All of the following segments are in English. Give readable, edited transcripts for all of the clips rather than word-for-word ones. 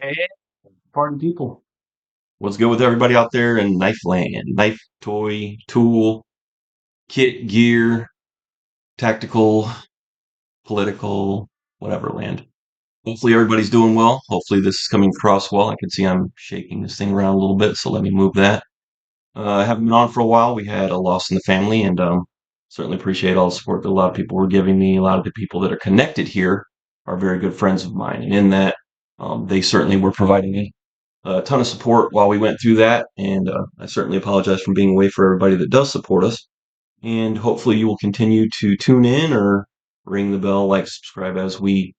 Hey, pardon people. What's good with everybody out there in knife land? Knife, toy, tool, kit, gear, tactical, political, whatever land. Hopefully everybody's doing well. Hopefully this is coming across well. I can see I'm shaking this thing around a little bit, so let me move that. I haven't been on for a while. We had a loss in the family, and certainly appreciate all the support that a lot of people were giving me. A lot of the people that are connected here are very good friends of mine, and in that, they certainly were providing me a ton of support while we went through that. And I certainly apologize for being away for everybody that does support us. And hopefully you will continue to tune in or ring the bell, like, subscribe as we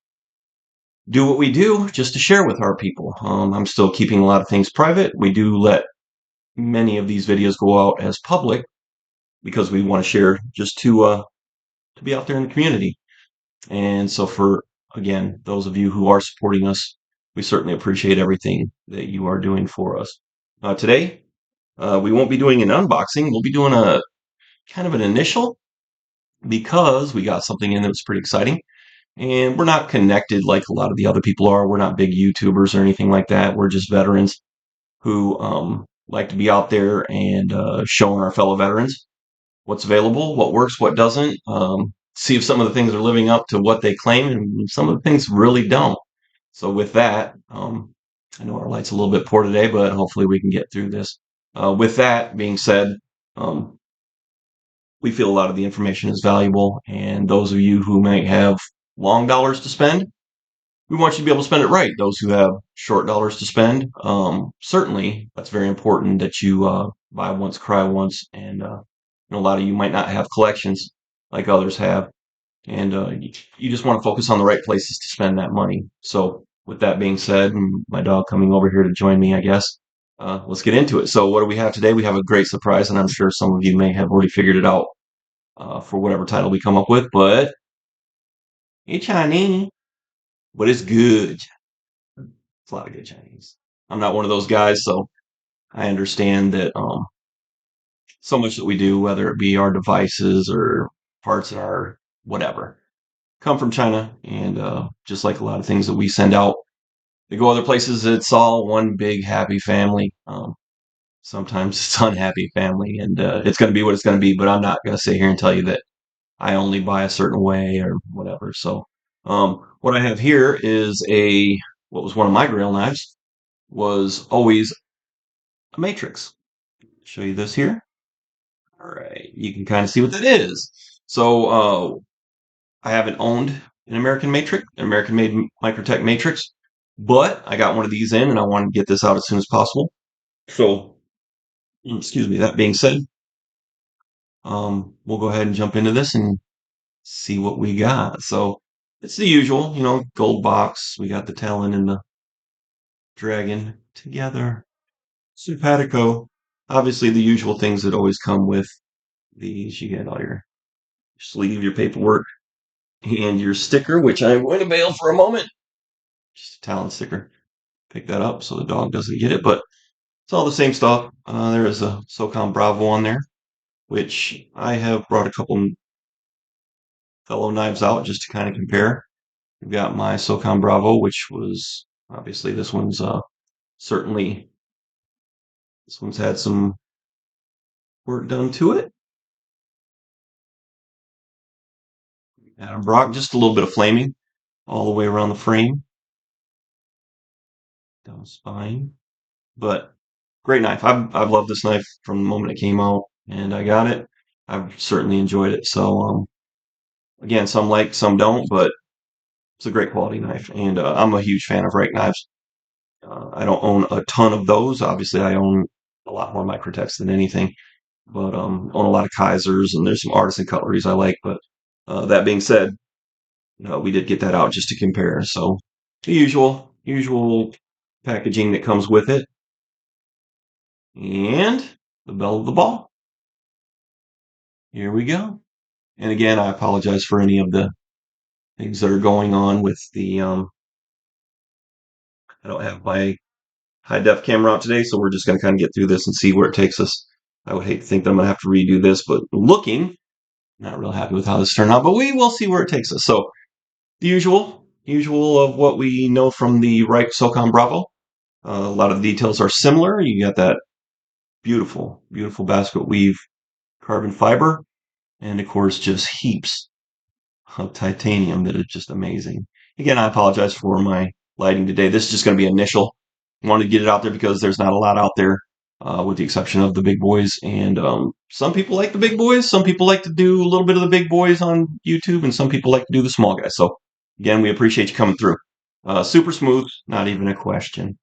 do what we do just to share with our people. I'm still keeping a lot of things private. We do let many of these videos go out as public because we want to share just to be out there in the community. And so for again, those of you who are supporting us, we certainly appreciate everything that you are doing for us. Today, we won't be doing an unboxing. We'll be doing a kind of an initial because we got something in that's pretty exciting. And we're not connected like a lot of the other people are. We're not big YouTubers or anything like that. We're just veterans who like to be out there and showing our fellow veterans what's available, what works, what doesn't. See if some of the things are living up to what they claim, and some of the things really don't. So with that, I know our light's a little bit poor today, but hopefully we can get through this. With that being said, um, we feel a lot of the information is valuable, and those of you who might have long dollars to spend, we want you to be able to spend it right. Those who have short dollars to spend, certainly that's very important that you buy once, cry once, and a lot of you might not have collections like others have, and you just want to focus on the right places to spend that money. So, with that being said, and my dog coming over here to join me, I guess, let's get into it. So, what do we have today? We have a great surprise, and I'm sure some of you may have already figured it out for whatever title we come up with, but it's Chinese, but it's good. It's a lot of good Chinese. I'm not one of those guys, so I understand that so much that we do, whether it be our devices or parts in our whatever, come from China. And just like a lot of things that we send out, they go other places. It's all one big happy family. Sometimes it's unhappy family, and it's going to be what it's going to be. But I'm not going to sit here and tell you that I only buy a certain way or whatever. So, what I have here is what was one of my grill knives was always a Matrix. Show you this here. All right, you can kind of see what that is. So, I haven't owned an American Matrix, an American-made Microtech Matrix, but I got one of these in, and I want to get this out as soon as possible. So, excuse me. That being said, we'll go ahead and jump into this and see what we got. So, it's the usual, gold box. We got the Talon and the Dragon together. Simpatico. Obviously, the usual things that always come with these. You get all your sleeve, your paperwork, and your sticker, which I'm going to bail for a moment. Just a Talon sticker. Pick that up so the dog doesn't get it, but it's all the same stuff. There is a SOCOM Bravo on there, which I have brought a couple fellow knives out just to kind of compare. We've got my SOCOM Bravo, which was obviously certainly this one's had some work done to it. Adam Brock, just a little bit of flaming all the way around the frame, down the spine. But great knife. I've loved this knife from the moment it came out, and I got it. I've certainly enjoyed it. So again, some like, some don't, but it's a great quality knife, and I'm a huge fan of rake knives. I don't own a ton of those. Obviously, I own a lot more Microtechs than anything, but own a lot of Kaisers, and there's some artisan cutleries I like. But that being said, we did get that out just to compare. So the usual packaging that comes with it, and the bell of the ball. Here we go. And again, I apologize for any of the things that are going on with the. I don't have my high def camera out today, so we're just going to kind of get through this and see where it takes us. I would hate to think that I'm going to have to redo this, but not real happy with how this turned out, but we will see where it takes us. So the usual of what we know from the right SOCOM Bravo. A lot of the details are similar. You got that beautiful, beautiful basket weave carbon fiber, and of course, just heaps of titanium that is just amazing. Again, I apologize for my lighting today. This is just going to be initial. I wanted to get it out there because there's not a lot out there, with the exception of the big boys. And some people like the big boys. Some people like to do a little bit of the big boys on YouTube, and some people like to do the small guys. So, again, we appreciate you coming through. Super smooth, not even a question.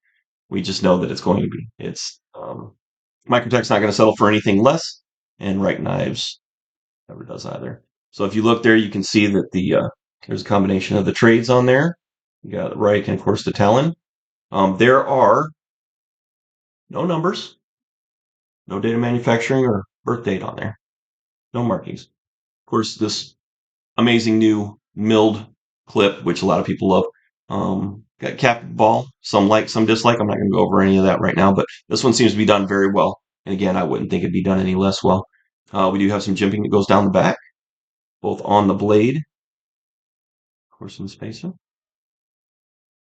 We just know that it's going to be. It's Microtech's not going to settle for anything less, and Right Knives never does either. So if you look there, you can see that there's a combination of the trades on there. You got Reich and of course the Talon. There are no numbers, no date of manufacturing or birth date on there, no markings. Of course, this amazing new milled clip, which a lot of people love. Got cap ball, some like, some dislike. I'm not going to go over any of that right now, but this one seems to be done very well. And again, I wouldn't think it'd be done any less well. We do have some jimping that goes down the back, both on the blade, of course, in the spacer.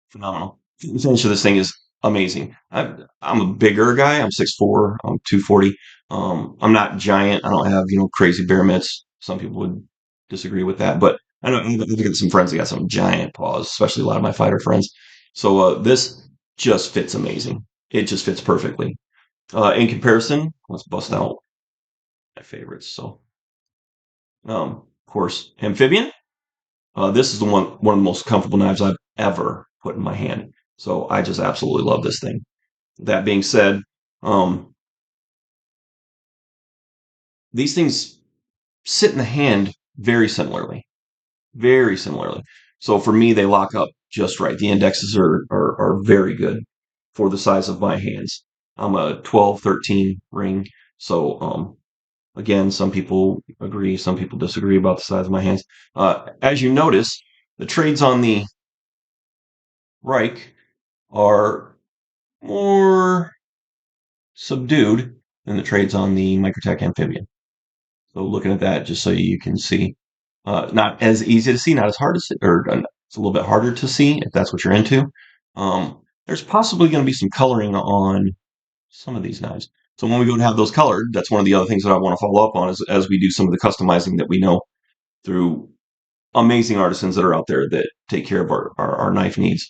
Phenomenal. The finish of this thing is amazing. I'm a bigger guy. I'm 6'4". I'm 240. I'm not giant. I don't have crazy bare mitts. Some people would disagree with that, but I know I look at some friends that got some giant paws, especially a lot of my fighter friends. So this just fits amazing. It just fits perfectly. In comparison, let's bust out my favorites. So, of course, amphibian. This is one of the most comfortable knives I've ever put in my hand. So I just absolutely love this thing. That being said, um, these things sit in the hand very similarly, very similarly. So for me, they lock up just right. The indexes are very good for the size of my hands. I'm a 12, 13 ring. So again, some people agree, some people disagree about the size of my hands. As you notice, the trades on the Reich are more subdued than the trades on the Microtech Amphibian. So looking at that, just so you can see, not as easy to see, not as hard to see, or it's a little bit harder to see if that's what you're into. There's possibly going to be some coloring on some of these knives. So when we go to have those colored, that's one of the other things that I want to follow up on is as we do some of the customizing that we know through amazing artisans that are out there that take care of our knife needs.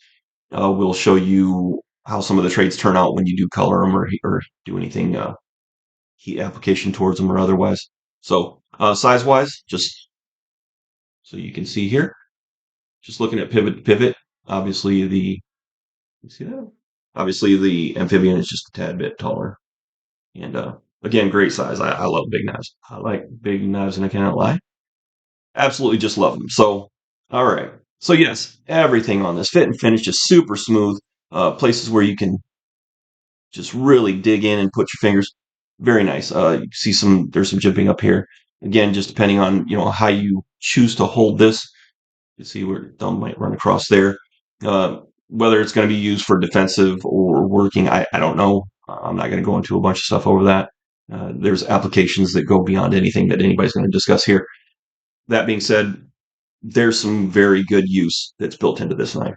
We'll show you how some of the trades turn out when you do color them or do anything heat application towards them or otherwise. So size wise, just so you can see here, just looking at pivot to pivot, obviously you see that? Obviously the amphibian is just a tad bit taller. And again, great size. I love big knives. I like big knives and I cannot lie. Absolutely just love them. So, all right. So yes, everything on this fit and finish just super smooth. Places where you can just really dig in and put your fingers. Very nice. You see there's some jimping up here. Again, just depending on, how you choose to hold this. You see where the thumb might run across there. Whether it's going to be used for defensive or working, I don't know. I'm not going to go into a bunch of stuff over that. There's applications that go beyond anything that anybody's going to discuss here. That being said, there's some very good use that's built into this knife.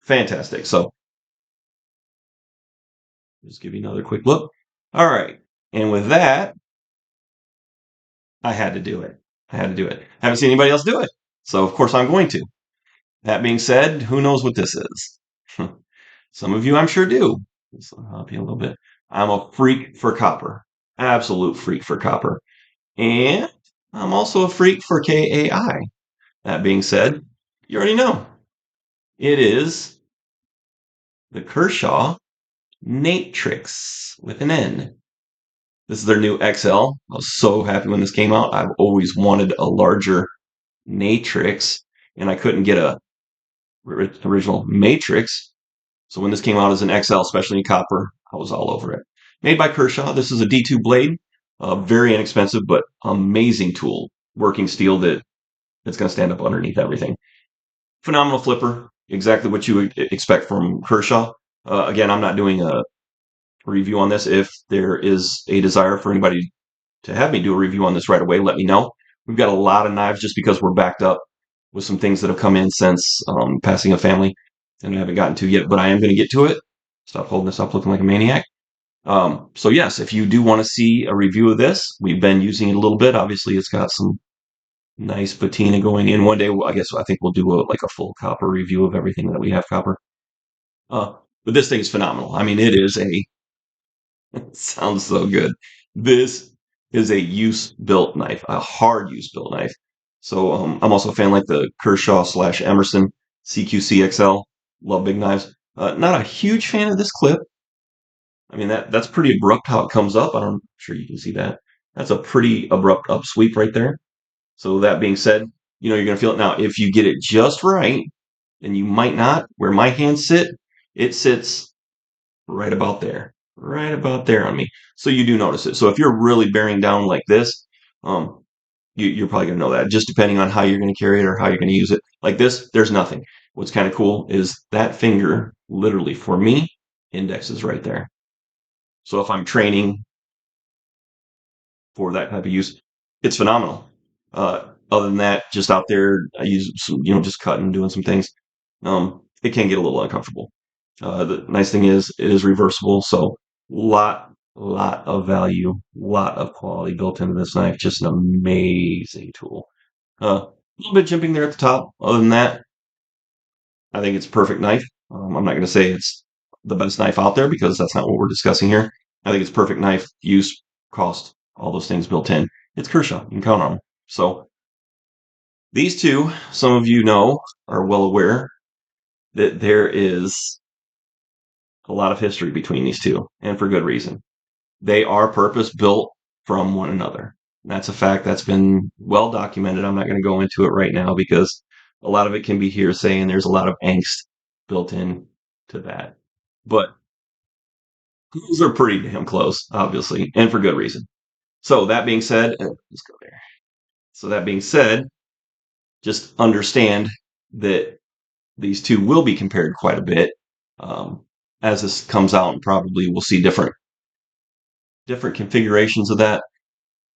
Fantastic. So just give you another quick look. All right. And with that, I had to do it. I had to do it. I haven't seen anybody else do it. So, of course, I'm going to. That being said, who knows what this is? Some of you, I'm sure, do. So I'll help you a little bit. I'm a freak for copper. Absolute freak for copper. And I'm also a freak for KAI. That being said, you already know. It is the Kershaw Natrix with an N. This is their new XL. I was so happy when this came out. I've always wanted a larger Natrix, and I couldn't get a original Matrix. So when this came out as an XL, especially in copper, I was all over it. Made by Kershaw. This is a D2 blade. Very inexpensive, but amazing tool. Working steel that's going to stand up underneath everything. Phenomenal flipper. Exactly what you would expect from Kershaw. Again, I'm not doing a review on this. If there is a desire for anybody to have me do a review on this right away, let me know. We've got a lot of knives just because we're backed up with some things that have come in since passing a family and I haven't gotten to yet, but I am going to get to it. Stop holding this up looking like a maniac. So yes, if you do want to see a review of this, we've been using it a little bit. Obviously, it's got some nice patina going in. One day, I think we'll do like a full copper review of everything that we have copper. Uh, but this thing is phenomenal. I mean, it is a it sounds so good. This is a use built knife, a hard use built knife. So I'm also a fan like the Kershaw / Emerson CQCXL. Love big knives. Not a huge fan of this clip. I mean that's pretty abrupt how it comes up. I'm sure you can see that. That's a pretty abrupt upsweep right there. So that being said, you're gonna feel it now. If you get it just right, and you might not, where my hands sit, it sits right about there on me. So you do notice it. So if you're really bearing down like this, um, you're probably gonna know that. Just depending on how you're gonna carry it or how you're gonna use it. Like this, there's nothing. What's kind of cool is that finger, literally for me, index is right there. So if I'm training for that type of use, it's phenomenal. Other than that, just out there, I use some, just cutting, doing some things. It can get a little uncomfortable. The nice thing is it is reversible, so lot of value, lot of quality built into this knife. Just an amazing tool. A little bit jimping there at the top. Other than that, I think it's a perfect knife. I'm not going to say it's the best knife out there because that's not what we're discussing here. I think it's perfect knife, use, cost, all those things built in. It's Kershaw. You can count on them. So these two, some of you know, are well aware that there is a lot of history between these two, and for good reason. They are purpose built from one another. That's a fact that's been well documented. I'm not going to go into it right now because a lot of it can be hearsay and there's a lot of angst built in to that. But those are pretty damn close, obviously, and for good reason. So that being said, let's go there. So that being said, just understand that these two will be compared quite a bit um, as this comes out, and probably we'll see different configurations of that.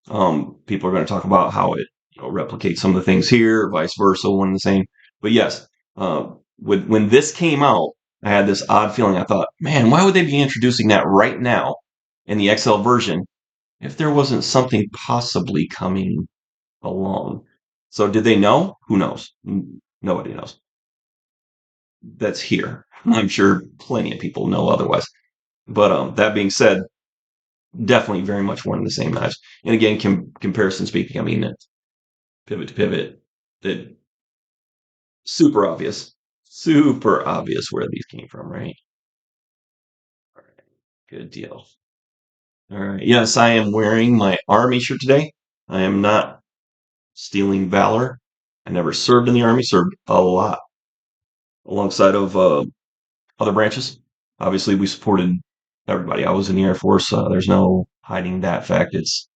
People are going to talk about how it replicates some of the things here, vice versa, one and the same. But yes, when this came out, I had this odd feeling. I thought, man, why would they be introducing that right now in the XL version if there wasn't something possibly coming along? So did they know? Who knows? Nobody knows. That's here. I'm sure plenty of people know otherwise. But that being said, definitely very much one of the same knives. And again, comparison speaking, I mean, pivot to pivot, that super obvious where these came from, right? All right, good deal. All right, yes, I am wearing my army shirt today. I am not stealing valor. I never served in the army, served a lot alongside of other branches. Obviously, we supported everybody. I was in the Air Force. There's no hiding that fact. It's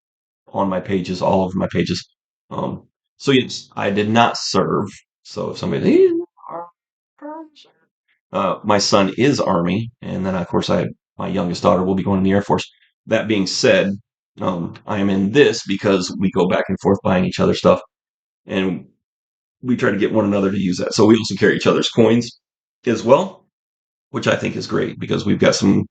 on my pages, all over my pages. Um, so yes, I did not serve. So if somebody, my son is Army, and then of course my youngest daughter will be going in the Air Force. That being said, I am in this because we go back and forth buying each other stuff, and we try to get one another to use that. So we also carry each other's coins as well, which I think is great because we've got some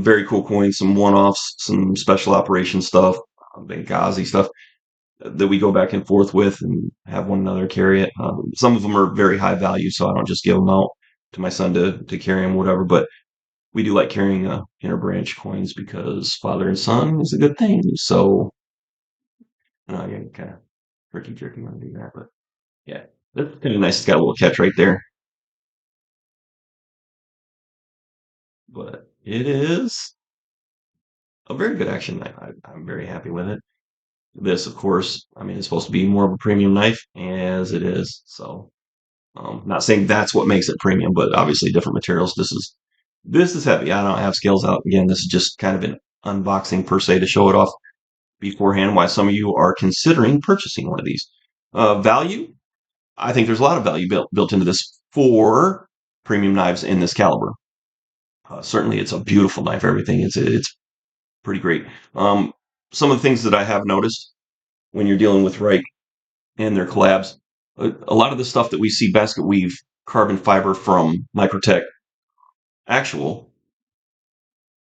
very cool coins, some one-offs, some special operations stuff, Benghazi stuff that we go back and forth with and have one another carry it. Some of them are very high value, so I don't just give them out to my son to carry them, whatever. But we do like carrying interbranch coins because father and son is a good thing. So I get kind of tricky jerky when I do that, but yeah, that's kind of nice. It's got a little catch right there, but it is a very good action knife. I'm very happy with it. This, of course, I mean, it's supposed to be more of a premium knife, as it is. So, not saying that's what makes it premium, but obviously different materials. This is heavy. I don't have scales out. Again, this is just kind of an unboxing per se to show it off beforehand. Why some of you are considering purchasing one of these. Value, I think there's a lot of value built into this for premium knives in this caliber. Certainly, it's a beautiful knife. Everything it's pretty great. Some of the things that I have noticed when you're dealing with Reich and their collabs, a lot of the stuff that we see basket weave carbon fiber from Microtech actual.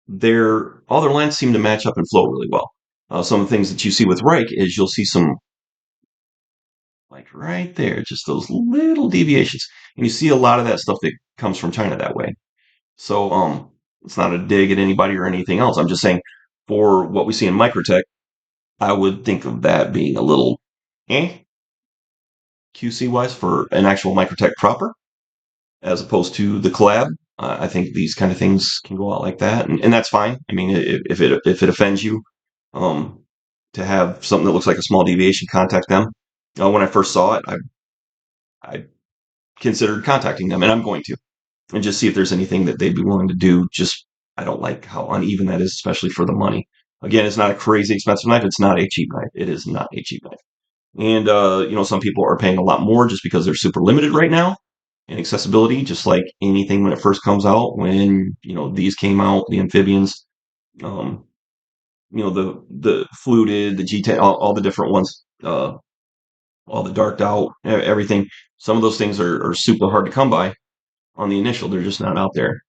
all their lines seem to match up and flow really well. Some of the things that you see with Reich is you'll see some, like right there, just those little deviations, and you see a lot of that stuff that comes from China that way. So it's not a dig at anybody or anything else. I'm just saying, for what we see in Microtech, I would think of that being a little eh QC wise for an actual Microtech proper, as opposed to the collab. I think these kind of things can go out like that, and that's fine. I mean, if it offends you, um, to have something that looks like a small deviation, contact them. When I first saw it, I considered contacting them, and I'm going to, and just see if there's anything that they'd be willing to do. Just I don't like how uneven that is, especially for the money. Again, it's not a crazy expensive knife. It's not a cheap knife. It is not a cheap knife. And some people are paying a lot more just because they're super limited right now in accessibility, just like anything when it first comes out. When these came out, the amphibians, um, the fluted, the G10, all the different ones, all the darked out, everything. Some of those things are super hard to come by on the initial. They're just not out there.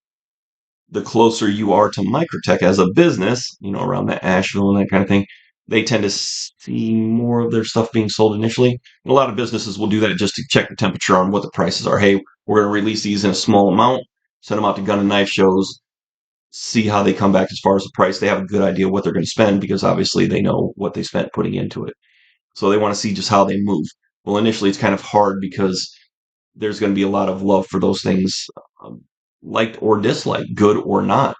The closer you are to Microtech as a business, around that Asheville and that kind of thing, they tend to see more of their stuff being sold initially. And a lot of businesses will do that just to check the temperature on what the prices are. Hey, we're going to release these in a small amount, send them out to gun and knife shows, see how they come back as far as the price. They have a good idea what they're going to spend because obviously they know what they spent putting into it. So they want to see just how they move. Well, initially it's kind of hard because there's going to be a lot of love for those things, um, liked or disliked, good or not.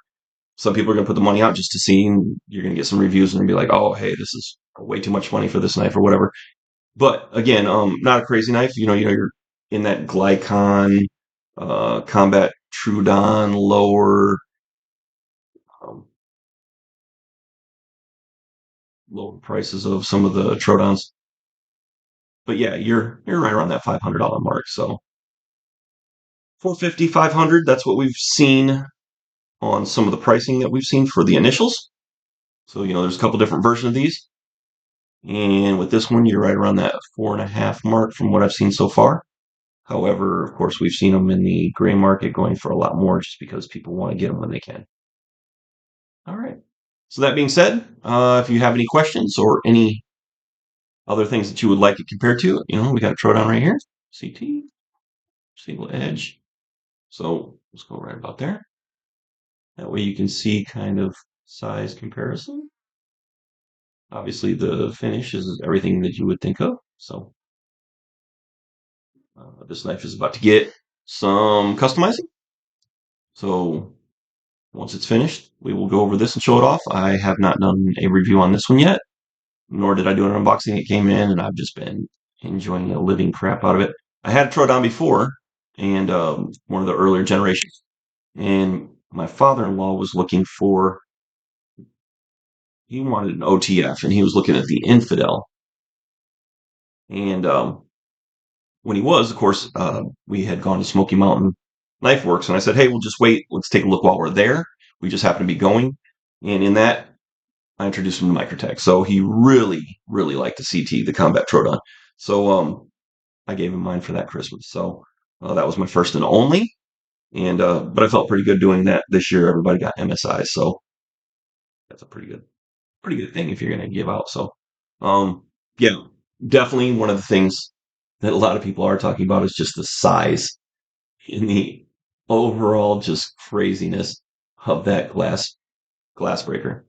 Some people are going to put the money out just to see, and you're going to get some reviews and be like, oh, hey, this is way too much money for this knife or whatever. But again, not a crazy knife. You're in that Glycon, Combat Trudon, um, lower prices of some of the Trodons. But yeah, you're right around that $500 mark. So 450, 500. That's what we've seen on some of the pricing that we've seen for the initials. So there's a couple different versions of these. And with this one, you're right around that 4.5 mark from what I've seen so far. However, of course, we've seen them in the gray market going for a lot more just because people want to get them when they can. All right. So that being said, if you have any questions or any other things that you would like it compared to, we got a Troodon right here, CT, single edge. So let's go right about there. That way you can see kind of size comparison. Obviously, the finish is everything that you would think of. So this knife is about to get some customizing. So once it's finished, we will go over this and show it off. I have not done a review on this one yet, nor did I do an unboxing. It came in, and I've just been enjoying the living crap out of it. I had a Troodon before, and one of the earlier generations. And my father-in-law was looking for, he wanted an OTF, and he was looking at the Infidel. And when he was, of course, we had gone to Smoky Mountain Knife Works, and I said, hey, we'll just wait. Let's take a look while we're there. We just happen to be going. And in that, I introduced him to Microtech. So he really, really liked the CT, the Combat Troodon. So I gave him mine for that Christmas. So that was my first and only. And but I felt pretty good doing that this year. Everybody got MSI, so that's a pretty good thing if you're going to give out. So yeah, definitely one of the things that a lot of people are talking about is just the size and the overall just craziness of that glass breaker.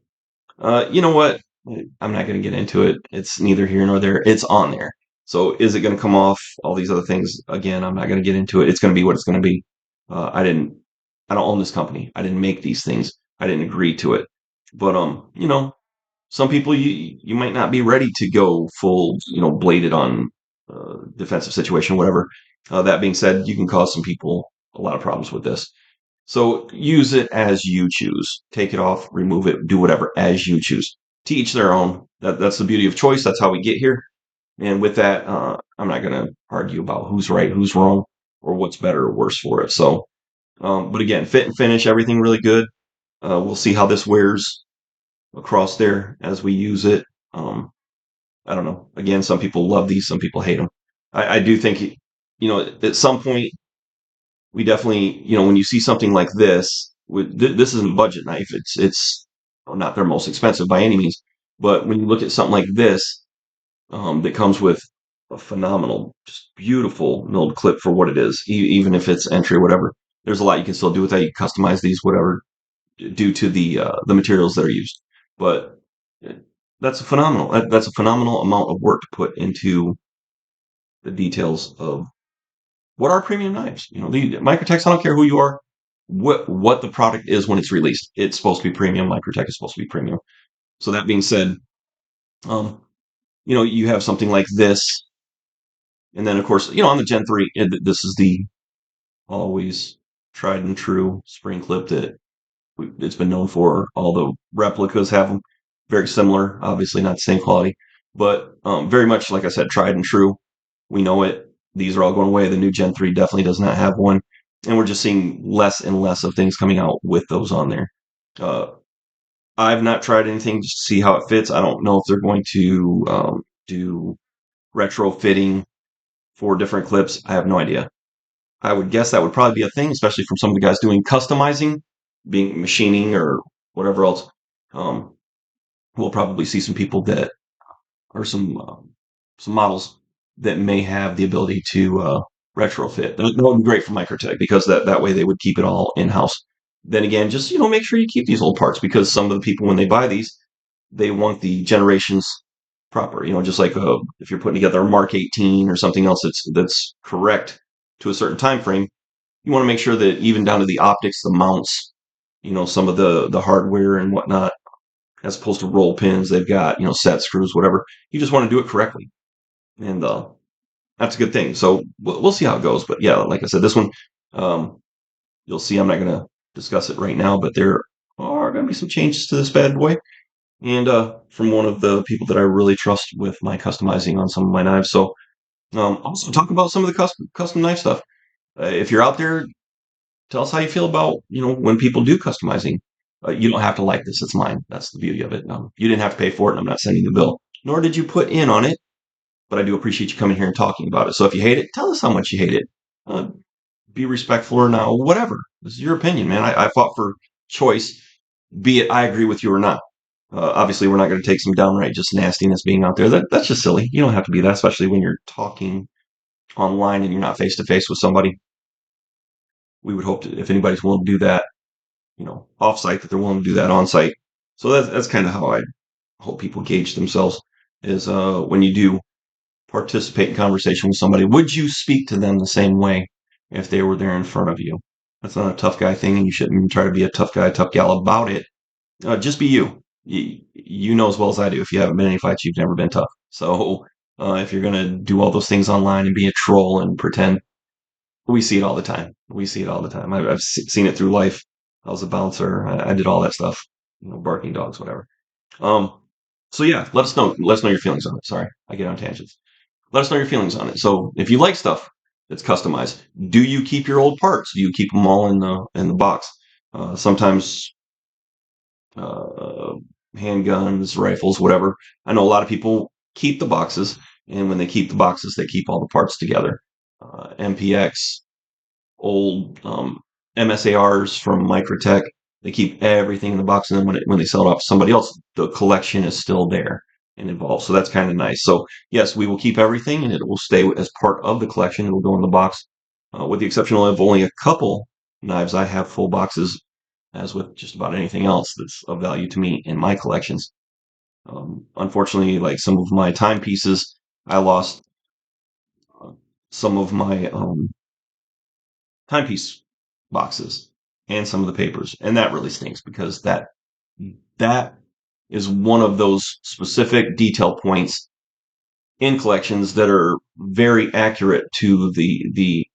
You know what? I'm not going to get into it. It's neither here nor there. It's on there. So is it going to come off? All these other things. Again, I'm not going to get into it. It's going to be what it's going to be. I don't own this company. I didn't make these things. I didn't agree to it. But some people you might not be ready to go full, bladed on defensive situation, whatever. That being said, you can cause some people a lot of problems with this. So use it as you choose. Take it off, remove it, do whatever as you choose. To each their own. That's the beauty of choice. That's how we get here. And with that, I'm not going to argue about who's right, who's wrong, or what's better or worse for it. So, but again, fit and finish, everything really good. We'll see how this wears across there as we use it. I don't know. Again, some people love these, some people hate them. I do think, at some point, we definitely, when you see something like this, this isn't a budget knife. It's well, not their most expensive by any means. But when you look at something like this, that comes with a phenomenal, just beautiful milled clip for what it is, even if it's entry or whatever. There's a lot you can still do with that. You can customize these, whatever, due to the materials that are used. But uh, that's a phenomenal amount of work to put into the details of what are premium knives. The Microtechs. I don't care who you are, what the product is when it's released. It's supposed to be premium. Microtech is supposed to be premium. So that being said, um, you have something like this, and then of course, on the Gen 3, this is the always tried and true spring clip that it's been known for. All the replicas have them, very similar, obviously not the same quality, but very much like I said, tried and true. We know it. These are all going away. The new Gen 3 definitely does not have one, and we're just seeing less and less of things coming out with those on there. Uh, I've not tried anything just to see how it fits. I don't know if they're going to do retrofitting for different clips. I have no idea. I would guess that would probably be a thing, especially from some of the guys doing customizing, being machining or whatever else. Um, we'll probably see some people that are some models that may have the ability to retrofit. That would be great for Microtech because that way they would keep it all in house. Then again, just make sure you keep these old parts because some of the people when they buy these, they want the generations proper. Just like if you're putting together a Mark 18 or something else that's correct to a certain time frame, you want to make sure that even down to the optics, the mounts, some of the hardware and whatnot, as opposed to roll pins, they've got set screws, whatever. You just want to do it correctly, and that's a good thing. So we'll see how it goes. But yeah, like I said, this one, um, you'll see. I'm not going to discuss it right now, but there are going to be some changes to this bad boy, and from one of the people that I really trust with my customizing on some of my knives. So also talk about some of the custom knife stuff. If you're out there, tell us how you feel about when people do customizing. You don't have to like this; it's mine. That's the beauty of it. You didn't have to pay for it, and I'm not sending the bill. Nor did you put in on it, but I do appreciate you coming here and talking about it. So if you hate it, tell us how much you hate it. Uh, be respectful or not, whatever. This is your opinion, man. I fought for choice, be it I agree with you or not. Obviously, we're not going to take some downright just nastiness being out there. That's just silly. You don't have to be that, especially when you're talking online and you're not face to face with somebody. We would hope to, if anybody's willing to do that, off site, that they're willing to do that on site. So that's kind of how I hope people gauge themselves is when you do participate in conversation with somebody, would you speak to them the same way if they were there in front of you? That's not a tough guy thing, and you shouldn't even try to be a tough guy, tough gal about it. Just be you. You know as well as I do. If you haven't been in any fights, you've never been tough. So if you're gonna do all those things online and be a troll and pretend, we see it all the time. We see it all the time. I've seen it through life. I was a bouncer. I did all that stuff. Barking dogs, whatever. Um, so yeah, let us know. Let us know your feelings on it. Sorry, I get on tangents. Let us know your feelings on it. So if you like stuff that's customized, do you keep your old parts? Do you keep them all in the box? Sometimes uh, handguns, rifles, whatever. I know a lot of people keep the boxes, and when they keep the boxes, they keep all the parts together. MPX, old MSARs from Microtech. They keep everything in the box, and then when they sell it off to somebody else, the collection is still there and involved. So that's kind of nice. So yes, we will keep everything, and it will stay as part of the collection. It will go in the box, with the exception of only a couple knives. I have full boxes, as with just about anything else that's of value to me in my collections. Unfortunately, like some of my timepieces, I lost uh, some of my timepiece boxes and some of the papers, and that really stinks because that is one of those specific detail points in collections that are very accurate to the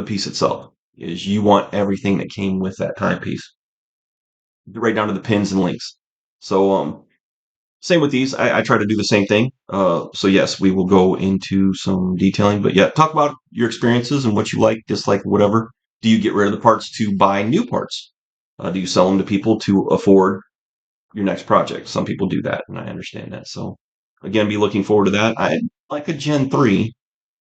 piece itself. Is you want everything that came with that timepiece, right down to the pins and links. So same with these. I try to do the same thing. So yes, we will go into some detailing, but yeah, talk about your experiences and what you like, dislike, whatever. Do you get rid of the parts to buy new parts? Do you sell them to people to afford your next project? Some people do that, and I understand that. So again, be looking forward to that. I like a Gen 3.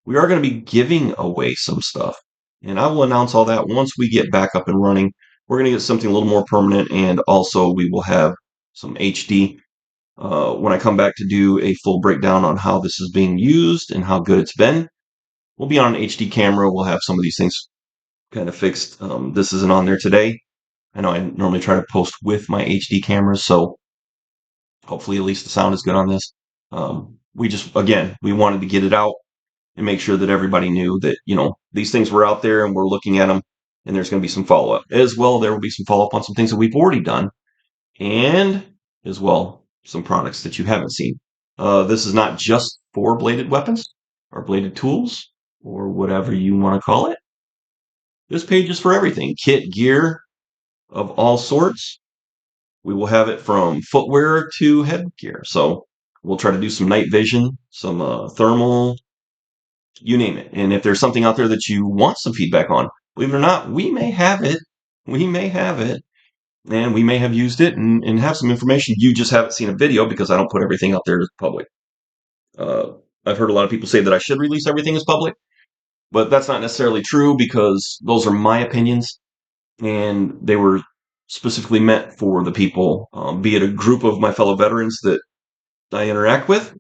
We are going to be giving away some stuff, and I will announce all that once we get back up and running. we're going to get something a little more permanent, and also we will have some HD. When I come back to do a full breakdown on how this is being used and how good it's been, we'll be on an HD camera. We'll have some of these things kind of fixed. This isn't on there today. I know I normally try to post with my HD cameras, so hopefully at least the sound is good on this. We just, again, we wanted to get it out and make sure that everybody knew that, these things were out there and we're looking at them, and there's going to be some follow up. As well, there will be some follow up on some things that we've already done, and as well, some products that you haven't seen. This is not just for bladed weapons or bladed tools or whatever you want to call it. This page is for everything: kit, gear of all sorts. We will have it from footwear to headgear. So we'll try to do some night vision, some thermal, you name it. And if there's something out there that you want some feedback on, believe it or not, we may have it. We may have it. And we may have used it and have some information. You just haven't seen a video because I don't put everything out there as public. Uh, I've heard a lot of people say that I should release everything as public, but that's not necessarily true because those are my opinions, and they were specifically meant for the people, be it a group of my fellow veterans that I interact with.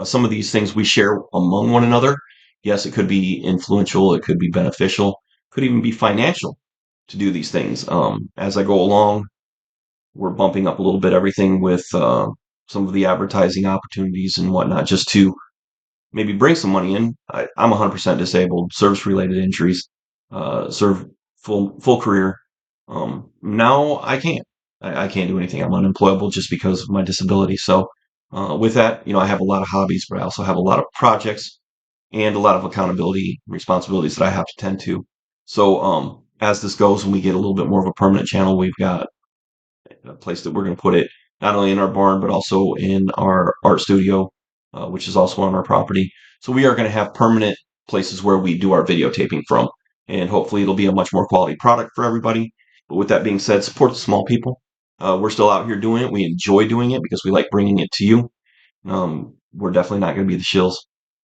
Some of these things we share among one another. Yes, it could be influential, it could be beneficial, could even be financial to do these things. As I go along, we're bumping up a little bit everything with some of the advertising opportunities and whatnot, just to maybe bring some money in. I'm 100% disabled, service-related injuries, serve full career. Now I can't. I can't do anything. I'm unemployable just because of my disability. So with that, I have a lot of hobbies, but I also have a lot of projects and a lot of accountability responsibilities that I have to tend to. So as this goes and we get a little bit more of a permanent channel, we've got a place that we're going to put it, not only in our barn, but also in our art studio, which is also on our property. So we are going to have permanent places where we do our videotaping from, and hopefully it'll be a much more quality product for everybody. But with that being said, support the small people. We're still out here doing it. We enjoy doing it because we like bringing it to you. We're definitely not going to be the shills.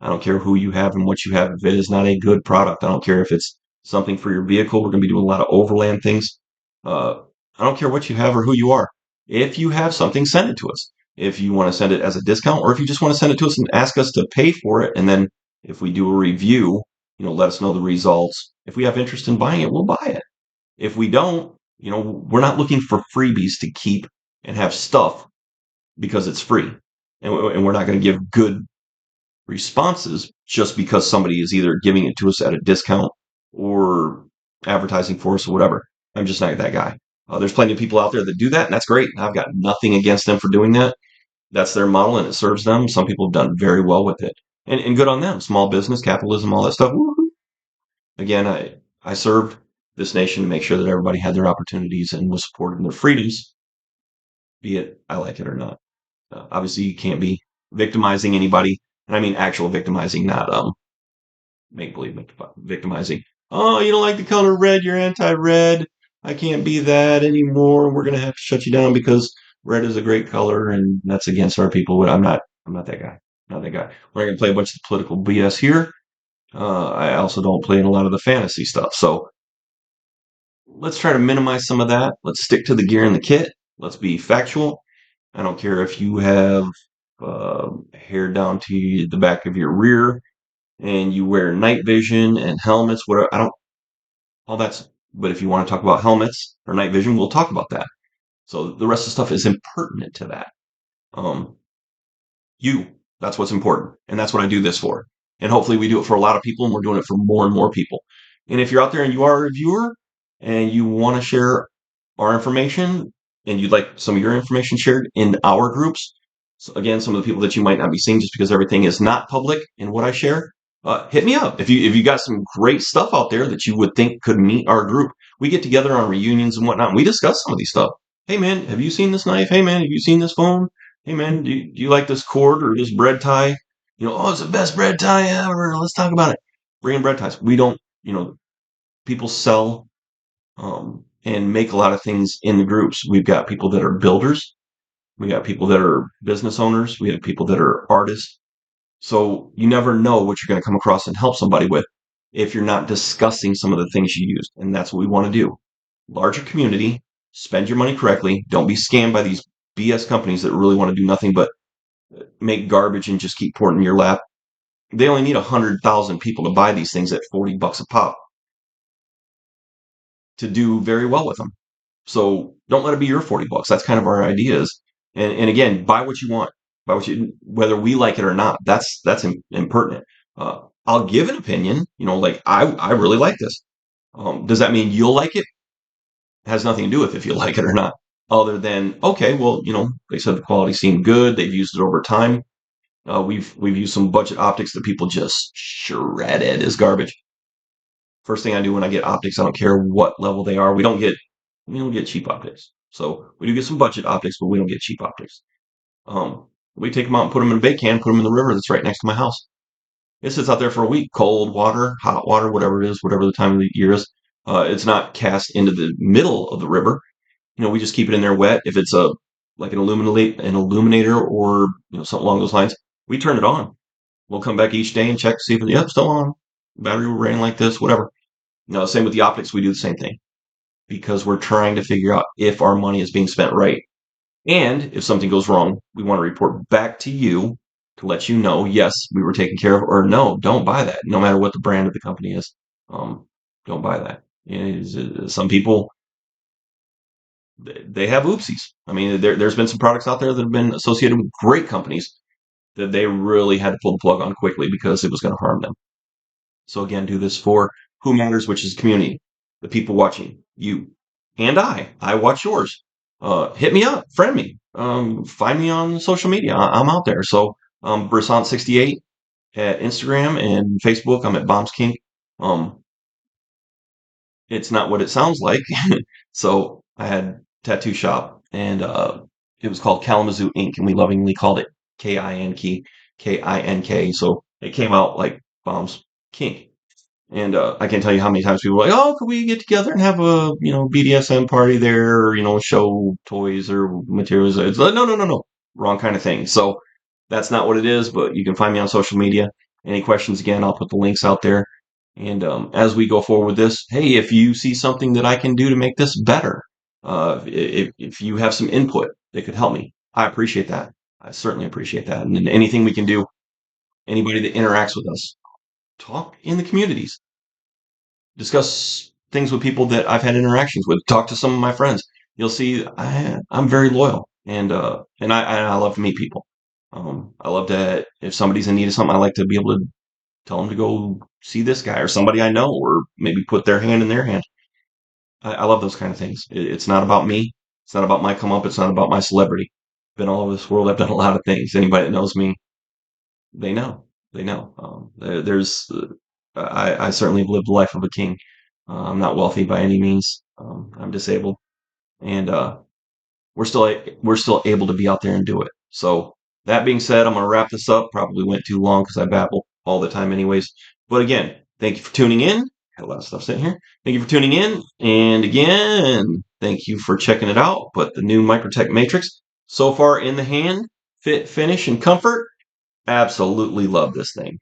I don't care who you have and what you have. If it is not a good product, I don't care if it's something for your vehicle. We're going to be doing a lot of overland things. Uh, I don't care what you have or who you are. If you have something, send it to us. If you want to send it as a discount, or if you just want to send it to us and ask us to pay for it, and then if we do a review, let us know the results. If we have interest in buying it, we'll buy it. If we don't, we're not looking for freebies to keep and have stuff because it's free. And we're not going to give good responses just because somebody is either giving it to us at a discount or advertising for us or whatever. I'm just not that guy. There's plenty of people out there that do that, and that's great. I've got nothing against them for doing that. That's their model, and it serves them. Some people have done very well with it, and good on them. Small business, capitalism, all that stuff. Woo-hoo. Again, I served this nation to make sure that everybody had their opportunities and was supported in their freedoms, be it I like it or not. Obviously, you can't be victimizing anybody, and I mean actual victimizing, not make believe victimizing. Oh, you don't like the color red, you're anti-red. I can't be that anymore. We're gonna have to shut you down because red is a great color and that's against our people. I'm not that guy. Not that guy. We're not gonna play a bunch of political BS here. I also don't play in a lot of the fantasy stuff. So let's try to minimize some of that. Let's stick to the gear and the kit. Let's be factual. I don't care if you have hair down to the back of your rear and you wear night vision and helmets, whatever. I don't, all that's, but if you want to talk about helmets or night vision, we'll talk about that. So the rest of the stuff is impertinent to that. Um, you, that's what's important. And that's what I do this for. And hopefully we do it for a lot of people, and we're doing it for more and more people. And if you're out there and you are a reviewer and you want to share our information and you'd like some of your information shared in our groups, so again, some of the people that you might not be seeing just because everything is not public in what I share, hit me up. If you got some great stuff out there that you would think could meet our group, we get together on reunions and whatnot, and we discuss some of these stuff. Hey man, have you seen this knife? Hey man, have you seen this phone? Hey man, do you like this cord or this bread tie? Oh, it's the best bread tie ever. Let's talk about it. Bring in bread ties. We don't, people sell and make a lot of things in the groups. We've got people that are builders. We got people that are business owners. We have people that are artists. So you never know what you're going to come across and help somebody with if you're not discussing some of the things you used. And that's what we want to do. larger community, spend your money correctly. Don't be scammed by these BS companies that really want to do nothing but make garbage and just keep pouring in your lap. They only need 100,000 people to buy these things at $40 a pop to do very well with them. So don't let it be your $40. That's kind of our ideas. And again, buy what you want, buy what you, whether we like it or not. That's impertinent. I'll give an opinion. Like I really like this. Does that mean you'll like it? Has nothing to do with if you like it or not. Other than okay, well, they said the quality seemed good. They've used it over time. We've used some budget optics that people just shredded as garbage. First thing I do when I get optics, I don't care what level they are. We don't get cheap optics. So we do get some budget optics, but we don't get cheap optics. We take them out and put them in a bake can, put them in the river that's right next to my house. It sits out there for a week, cold water, hot water, whatever it is, whatever the time of the year is. It's not cast into the middle of the river. We just keep it in there wet. If it's a like an illuminator or something along those lines, we turn it on. We'll come back each day and check to see if it's still on. Battery will rain like this, whatever. Same with the optics. We do the same thing because we're trying to figure out if our money is being spent right. And if something goes wrong, we want to report back to you to let you know, yes, we were taken care of, or no, don't buy that, no matter what the brand of the company is. Um, don't buy that. Some people, they have oopsies. I mean, there's been some products out there that have been associated with great companies that they really had to pull the plug on quickly because it was going to harm them. So again, do this for who matters, which is the community, the people watching, you and I watch yours. Hit me up, friend me, find me on social media. I'm out there. So, Brisant68 at Instagram and Facebook. I'm at Bombs King. Um, it's not what it sounds like. So I had tattoo shop and, it was called Kalamazoo Ink and we lovingly called it Kink. So it came out like Bombs Kink. And I can't tell you how many times people are like, "Oh, could we get together and have a BDSM party there, or show toys or materials?" It's like, no, no, no, no, wrong kind of thing. So that's not what it is. But you can find me on social media. Any questions? Again, I'll put the links out there. And as we go forward with this, hey, if you see something that I can do to make this better, if you have some input that could help me, I appreciate that. I certainly appreciate that. And then anything we can do, anybody that interacts with us, talk in the communities, discuss things with people that I've had interactions with, talk to some of my friends. You'll see I'm very loyal and I love to meet people. I love to, if somebody's in need of something, I like to be able to tell them to go see this guy or somebody I know, or maybe put their hand in their hand. I love those kind of things. It's not about me. It's not about my come up. It's not about my celebrity. Been all over this world. I've done a lot of things. Anybody that knows me, they know. They know. I certainly have lived the life of a king. I'm not wealthy by any means. I'm disabled, and we're still able to be out there and do it. So that being said, I'm gonna wrap this up. Probably went too long because I babble all the time, anyways. But again, thank you for tuning in. Got a lot of stuff sitting here. Thank you for tuning in, and again, thank you for checking it out. But the new Microtech Matrix, so far in the hand, fit, finish, and comfort. Absolutely love this thing.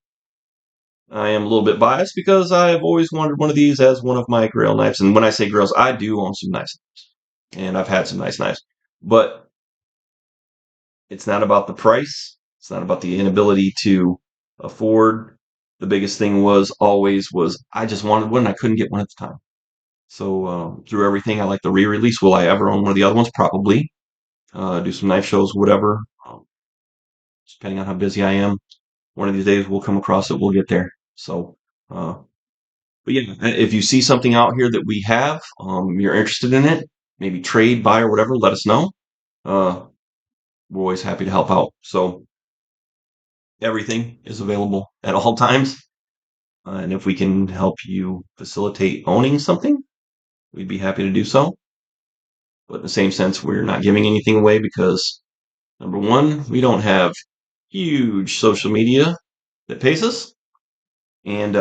I am a little bit biased because I've always wanted one of these as one of my grill knives. And when I say grills, I do own some nice knives. And I've had some nice knives. But it's not about the price. It's not about the inability to afford. The biggest thing was I just wanted one and I couldn't get one at the time. So through everything, I like the re-release. Will I ever own one of the other ones? Probably. Do some knife shows, whatever. Depending on how busy I am. One of these days we'll come across it. We'll get there. So, but yeah, if you see something out here that we have, you're interested in it, maybe trade, buy, or whatever, let us know. Uh, we're always happy to help out. So everything is available at all times. And if we can help you facilitate owning something, we'd be happy to do so. But in the same sense, we're not giving anything away because number one, we don't have huge social media that pays us. And,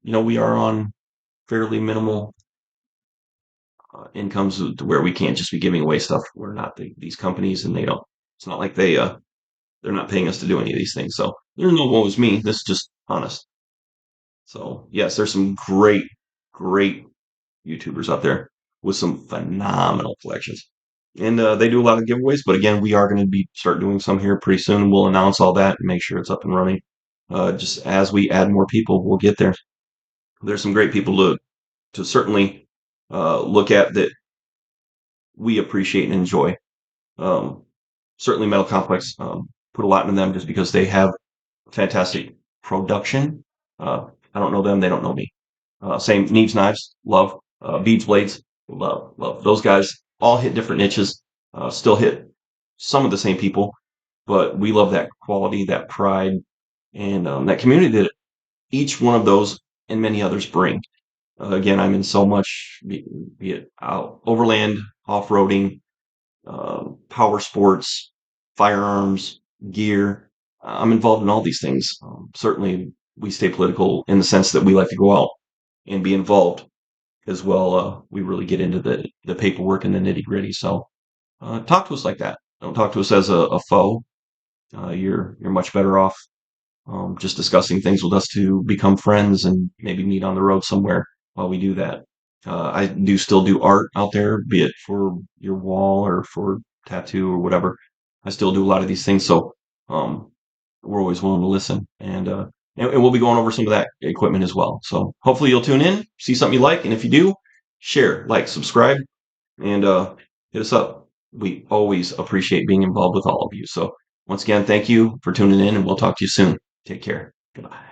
we are on fairly minimal incomes to where we can't just be giving away stuff. We're not these companies, and they don't. It's not like they're not paying us to do any of these things. So there's no woe is me. This is just honest. So yes, there's some great YouTubers out there. with some phenomenal collections. And they do a lot of giveaways, but again, we are going to be start doing some here pretty soon. We'll announce all that and make sure it's up and running. Just as we add more people, we'll get there. There's some great people to certainly look at that we appreciate and enjoy. Um, Certainly, Metal Complex put a lot into them just because they have fantastic production. I don't know them; they don't know me. Same Neves Knives, love. Beads Blades, love, love. Those guys all hit different niches, still hit some of the same people, but we love that quality, that pride, and that community that each one of those and many others bring. Again, I'm in so much, be it overland, off-roading, power sports, firearms, gear. I'm involved in all these things. Certainly, we stay political in the sense that we like to go out and be involved as well. We really get into the paperwork and the nitty gritty. So talk to us like that. Don't talk to us as a foe. You're much better off just discussing things with us to become friends and maybe meet on the road somewhere while we do that. I do still do art out there, be it for your wall or for tattoo or whatever. I still do a lot of these things, so um, we're always willing to listen, and we'll be going over some of that equipment as well. So hopefully you'll tune in, see something you like, and if you do, share, like, subscribe, and hit us up. We always appreciate being involved with all of you. So once again, thank you for tuning in, and we'll talk to you soon. Take care. Goodbye.